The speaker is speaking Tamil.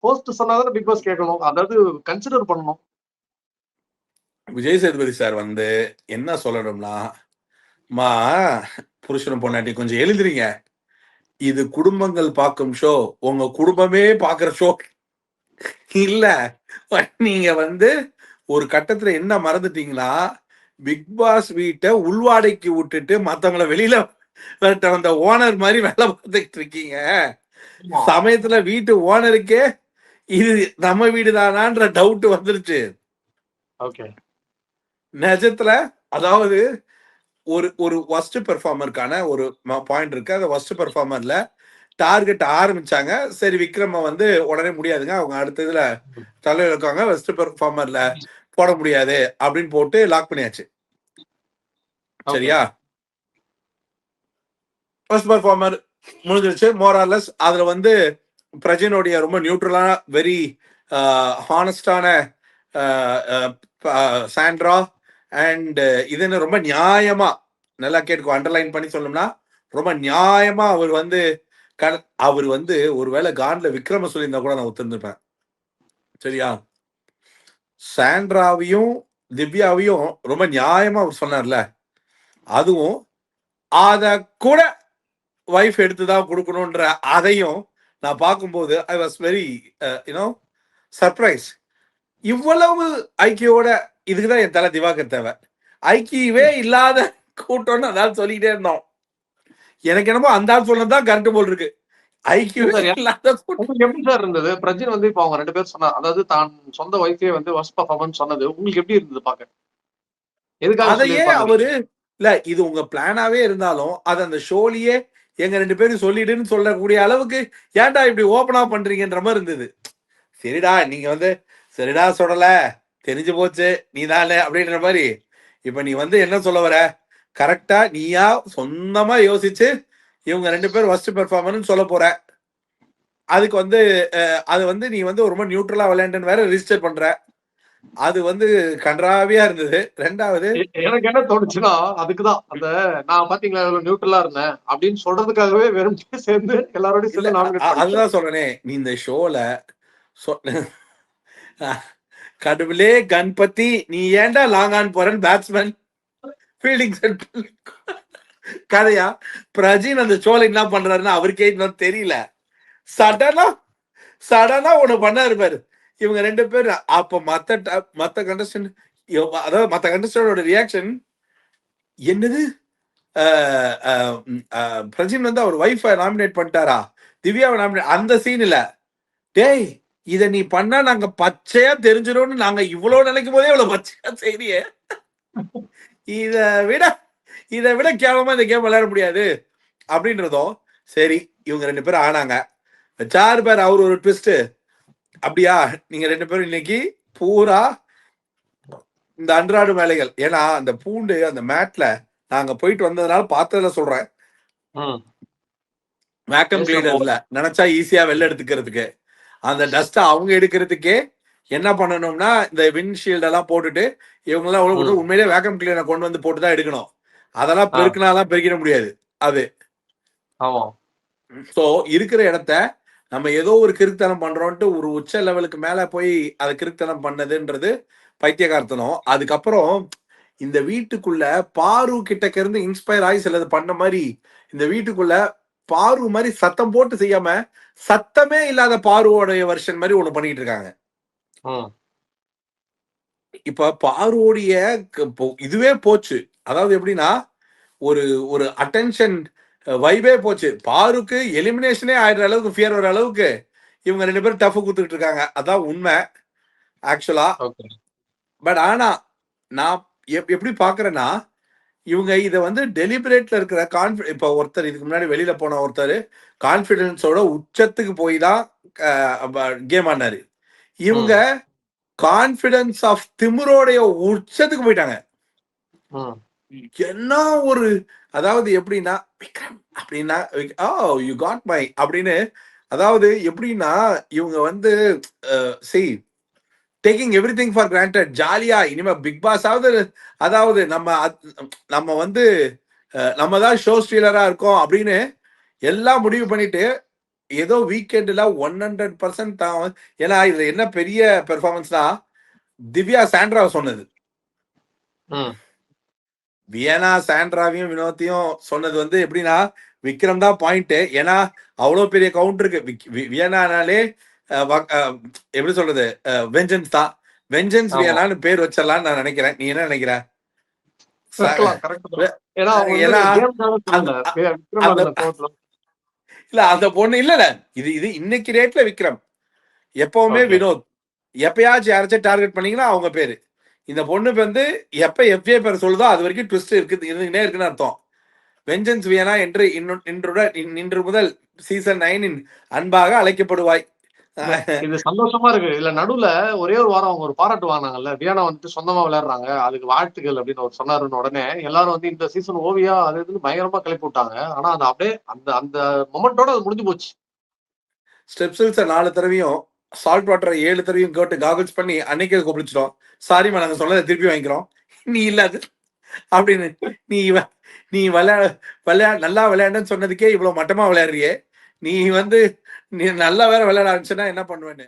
ஹோஸ்ட் சொன்னாதானே பிக் பாஸ் கேட்கணும், அதாவது கன்சிடர் பண்ணணும். விஜய் சேதுபதி சார் வந்து என்ன சொல்லணும்னா, மா புருஷனும் பொண்டாட்டி கொஞ்சம் எழுதுறீங்க, இது குடும்பங்கள் பார்க்கும் ஷோ, உங்க குடும்பமே பாக்குற ஷோ இல்ல. நீங்க வந்து ஒரு கட்டத்துல என்ன மறந்துட்டீங்கன்னா, பிக் பாஸ் வீட்டை உள்வாடைக்கு விட்டுட்டு மத்தவங்கள வெளியில வந்த ஓனர் மாதிரி வேலை பார்த்துக்கிட்டு இருக்கீங்க. சமயத்துல வீட்டு ஓனருக்கே இது நம்ம வீடு தானான்ற டவுட் வந்துருச்சு. ஓகே, நிஜத்துல அதாவது ஒரு ஒரு ஒஸ்ட் பெர்ஃபார்மருக்கான ஒரு பாயிண்ட் இருக்கு. அந்த ஒஸ்ட் பெர்ஃபார்மர்ல டார்கெட் ஆரம்பிச்சாங்க. சரி, விக்ரம வந்து உடனே முடியாதுங்க, அவங்க அடுத்த இதுல தலைவர் இருக்காங்க, வெஸ்ட் பெர்ஃபார்மர்ல போட முடியாது அப்படின்னு போட்டு லாக் பண்ணியாச்சு. சரியா? ஃபர்ஸ்ட் பெர்ஃபார்மர் முடிஞ்சிருச்சு மோரார்லெஸ். அதுல வந்து பிரஜினுடைய ரொம்ப நியூட்ரலான வெரி ஹானஸ்டான சாண்ட்ரா அண்ட் இதுன்னு ரொம்ப நியாயமா, நல்லா கேட்டுக்கோ, அண்டர்லைன் பண்ணி சொல்லணும்னா ரொம்ப நியாயமா அவர் வந்து ஒருவேளை கான்ல விக்ரம சொல்லியிருந்தா கூட நான் ஒத்துருந்துப்பேன். சரியா? சாண்ட்ராவையும் திவ்யாவையும் ரொம்ப நியாயமா அவர் சொன்னார்ல, அதுவும் அத கூட வைஃப் எடுத்துதான் கொடுக்கணும்ன்ற அதையும் நான் பார்க்கும்போது I was very you know surprise. இவ்வளவு ஐக்கியோட இதுக்குதான் என் தலை திவாகர் தேவை. ஐக்கியவே இல்லாத கூட்டம்னு அதாவது சொல்லிக்கிட்டே இருந்தோம். எனக்கு என்னமோ அந்த ஆள் சொன்னதுதான் கரெக்ட் போல் இருக்கு. ஐக்கியவே இல்லாத கூட்டம் எப்படி சார் இருந்தது? பிரஜின் வந்து இப்ப அவங்க 2 பேர் சொன்னா, அதாவது தான் சொந்த ஒய்ஃபே வந்து வொர்ஸ்ட் பெர்ஃபார்மன்ஸ் சொன்னது உங்களுக்கு எப்படி இருந்தது பாக்க? எதுக்காக அதையே சொல்லியிருப்பாங்க? அவரு இல்ல, இது உங்க பிளானாவே இருந்தாலும் அது அந்த ஷோலயே எங்க 2 பேரும் சொல்லிடுன்னு சொல்லக்கூடிய அளவுக்கு ஏன்டா இப்படி ஓபனா பண்றீங்கன்ற மாதிரி இருந்தது. சரிடா, நீங்க வந்து சரிடா சொல்லல, தெரிஞ்சு போச்சு நீ தானே அப்படின்ற மாதிரி. இப்ப நீ வந்து என்ன சொல்ல வர, கரெக்டா நீயா சொந்தமா யோசிச்சு இவங்க 2 பேரும் ஃபர்ஸ்ட் பெர்ஃபார்மர்னு சொல்ல போற. அதுக்கு வந்து அது வந்து நீ வந்து ரொம்ப நியூட்ரலா விளையாண்டுன்னு வேற ரிஜிஸ்டர் பண்ற. அது வந்து கன்றாவியா இருந்தது. ரெண்டாவது எனக்கு என்ன தோணுச்சுன்னா, அதுக்குதான் அந்த நான் பாத்தீங்களா நியூட்ரலா இருந்தேன் அப்படின்னு சொல்றதுக்காகவே வெறும் சேர்ந்து எல்லாரோடையும் சேர்ந்து நாமினேட் பண்ணி. அதுதான் சொல்றேனே, நீ இந்த ஷோல கடவுளே கணபதி நீ ஏன்டா லாங் ஆன் போறன்னு பேட்ஸ்மேன் ஃபீல்டிங் செட் கதையா? பிரஜின் அந்த ஷோல என்ன பண்றாருன்னு அவருக்கே இன்னும் தெரியல. சடனா ஒண்ணு பண்ணாரு பாரு. இவங்க 2 பேரும் அப்ப மத்த கண்டஸ்டன்ட், அதாவது மத்த கண்டஸ்டன்டோட ரியாக்ஷன் என்னது, பிரஜின் வந்து அவர் வைஃபை நாமினேட் பண்ணிட்டாரா, திவ்யாவை நாமினேட், அந்த சீன் இல்ல. டேய், இத நீ பண்ணா நாங்க பச்சையா தெரிஞ்சிடும்னு நாங்க இவ்வளவு நினைக்கும் போதே இவ்வளவு பச்சையா செய்தியே. இதை விட கேவலமா இந்த கேம் விளையாட முடியாது அப்படின்றதும் சரி. இவங்க 2 பேரும் ஆனாங்க. சார் பேர் அவர் ஒரு ட்விஸ்ட். அப்படியா, நீங்க 2 பேரும் இன்னைக்கு பூரா இந்த அன்றாட வேலைகள், ஏன்னா அந்த பூண்டு அந்த மேட்ல நாங்க போயிட்டு வந்ததுனால பார்த்ததுல சொல்றேன், வேக்கம் கிளீனர்ல நினைச்சா ஈஸியா வெளில எடுத்துக்கிறதுக்கு, அந்த டஸ்ட் அவங்க எடுக்கிறதுக்கே என்ன பண்ணணும்னா இந்த விண்ட்ஷீல்ட் எல்லாம் போட்டுட்டு இவங்க எல்லாம் உண்மையிலேயே வேக்கம் கிளீனர் கொண்டு வந்து போட்டுதான் எடுக்கணும். அதெல்லாம் பெருக்கினாலாம் பெருக்கிட முடியாது அது. சோ இருக்கிற இடத்த நம்ம ஏதோ ஒரு கிறுக்குத்தனம் பண்றோம்ட்டு ஒரு உச்ச லெவலுக்கு மேல போய் அதை கிறுக்குத்தனம் பண்ணதுன்றது பைத்தியகார்த்தனம். அதுக்கப்புறம் இந்த வீட்டுக்குள்ள பாரு கிட்டக்க இருந்து இன்ஸ்பயர் ஆகி சிலது பண்ண மாதிரி இந்த வீட்டுக்குள்ள பாரு மாதிரி சத்தம் போட்டு செய்யாம சத்தமே இல்லாத பாருவோடைய வெர்ஷன் மாதிரி ஒண்ணு பண்ணிட்டு இருக்காங்க. இப்ப பாருவோடைய இதுவே போச்சு. அதாவது எப்படின்னா ஒரு ஒரு அட்டென்ஷன் வைபே போச்சு. பாருக்கு எலிமினேஷனே ஆயிடுற அளவுக்கு ஃபியர் வர அளவுக்கு இவங்க 2 பேரும் டஃப் கொடுத்துட்டு இருக்காங்க. அதான் உண்மை ஆக்சுவலா. பட் ஆனா நான் எப்படி பாக்குறேன்னா, இவங்க இதை வந்து டெலிபரேட்ல இருக்கிற இப்ப ஒருத்தர் இதுக்கு முன்னாடி வெளியில போன ஒருத்தர் கான்பிடன்ஸோட உச்சத்துக்கு போய் தான் கேம் ஆனாரு. இவங்க கான்பிடன்ஸ் ஆஃப் திமிரோடைய உச்சத்துக்கு போயிட்டாங்க. என்ன ஒரு, அதாவது எப்படின்னா விக்ரம் அப்படின்னா யூ காட் மை அப்படின்னு, அதாவது எப்படின்னா இவங்க வந்து taking every thing for granted. ஜாலியா இனிமே பிக் பாஸ் ஆகுது, அதாவது நம்ம வந்து நம்ம தான் ஷோ ஸ்டீலரா இருக்கோம் அப்படின்னு எல்லாம் முடிவு பண்ணிட்டு ஏதோ வீக்கெண்ட்ல 100% தான். ஏன்னா இதுல என்ன பெரிய பெர்ஃபார்மன்ஸ்னா திவ்யா சாண்ட்ரா சொன்னது. ம். வியனா சாண்ட்ராவையும் வினோத்தையும் சொன்னது வந்து எப்படின்னா விக்ரம் தான் பாயிண்ட். ஏன்னா அவ்வளவு பெரிய கவுண்டருக்கு வியனானாலே எப்படி சொல்றது வெஞ்சன்ஸ் தான். வெஞ்சன்ஸ் ஆமா. வியனான்னு பேர் வச்சிடலாம்னு நான் நினைக்கிறேன். நீ என்ன நினைக்கிற? இருக்கலாம். கரெக்ட் தான். ஏன்னா அவங்க வந்து ஏன்னா கேம்காக அந்த சொல்லல. விக்ரம் அந்த அந்த கோவத்துல. இல்ல அந்த பொண்ணு இல்ல இது இன்னைக்கு ரேட்ல விக்ரம், எப்பவுமே ஓகே. வினோத், எப்பயாச்சும் யாராச்சும் டார்கெட் பண்ணீங்கன்னா அவங்க பேரு. இந்த பொண்ணு வந்து எப்ப எஃப்ஏ பேர் சொல்லுதோ அது வரைக்கும் ட்விஸ்ட் இருந்துகிட்டே இருக்குன்னு அர்த்தம். வெஞ்சன்ஸ் வியனா என்று இன்று முதல் சீசன் 9 அன்பாக அழைக்கப்படுவாய். இல்ல இது சந்தோஷமா இருக்கு. இல்ல நடுவுல ஒரே ஒரு வாரம் அவங்க ஒரு பாராட்டு வாங்கினாங்கல்ல. வியானா வந்துட்டு சொந்தமா விளையாடுறாங்க. அதுக்கு வாழ்த்துக்கள் அப்படின்னு அவர் சொன்னாருன்னு உடனே எல்லாரும் வந்து இந்த சீசன் ஓவியா அது இதுன்னு பயங்கரமா கிளப்பி விட்டாங்க. ஆனா அது அப்படியே அந்த அந்த மொமெண்டோட அது முடிஞ்சு போச்சு. ஸ்டெப்சில்ஸை 4 தடவையும் சால்ட் வாட்டரை 7 தடவையும் கேட்டு காகுல்ஸ் பண்ணி அன்னைக்கே கூப்பிடுச்சிட்டோம். சாரிமா நாங்க சொன்னதை திருப்பி வாங்கிக்கிறோம், நீ இல்லாது அப்படின்னு. நீ நீ நல்லா விளையாடுன்னு சொன்னதுக்கே இவ்வளவு மட்டமா விளையாடுறியே, நீ வந்து நீ நல்லா வேற விளையாட ஆரம்பிச்சுன்னா என்ன பண்ணுவேன்னு